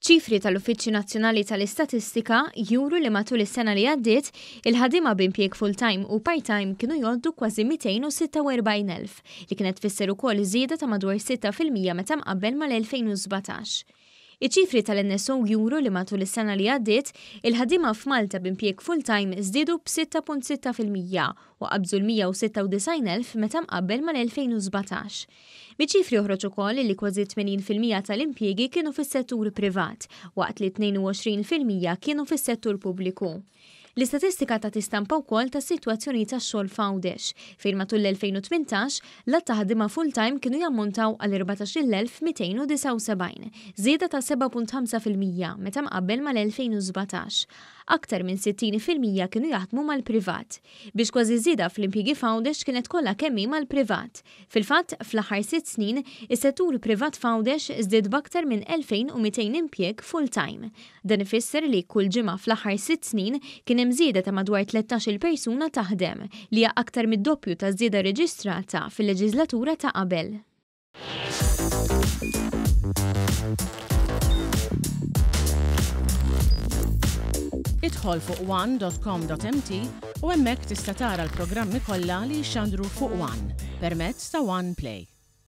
Ċifri tal-Uffiċċju Nazzjonali tal-Istatistika juru li matul is-sena li għaddiet il-ħaddiema b'impjieg full-time u part-time kienu jgħoddu kważi 246,000 li kienet tfisser ukoll żieda ta' madwar 6% meta mqabbel mal-2017. Iċ-ċifri tal-NSO juru li matul is-sena li għaddiet il-ħaddiema f'Malta b'impjieg full-time żdiedu b'6.6% u qabżu l-196,000 meta mqabbel mal-2017. Biċ-ċifri joħroġ ukoll li kważi 80% tal-impjiegi kienu fis-settur privat, waqt li 22% kienu fis-settur pubbliku. L-istatistika ta' tistampa wkoll tas-sitwazzjoni tax-xogħol f'għawdex, fejn matul l-2018 l-att ta' ħaddiema full-time kienu jammontaw għal 14,279, żieda ta' 7.5% meta mqabbel mal-2017. Aktar minn 60% kienu jaħdmu mal-privat, biex kważi żieda fl-impjiegi f'għawdex kienet kollha kemm mal-privat. Fil-fatt, fl-aħħar 6 snin, is-settur privat f'għawdex żdied b'aktar minn 2,200 impjieg full-time. Dan ifisser li kull ġimgħa fl-aħħar 6 snin kien hemm żieda ta' madwar 13-il persuna taħdem li hija aktar mid-doppju ta' żieda reġistrata fil-leġislatura ta' qabel. Idħol fuq one.com.mt u hemmhekk tista' tara l-programmi kollha li jxandru fuq One permezz ta' One Play.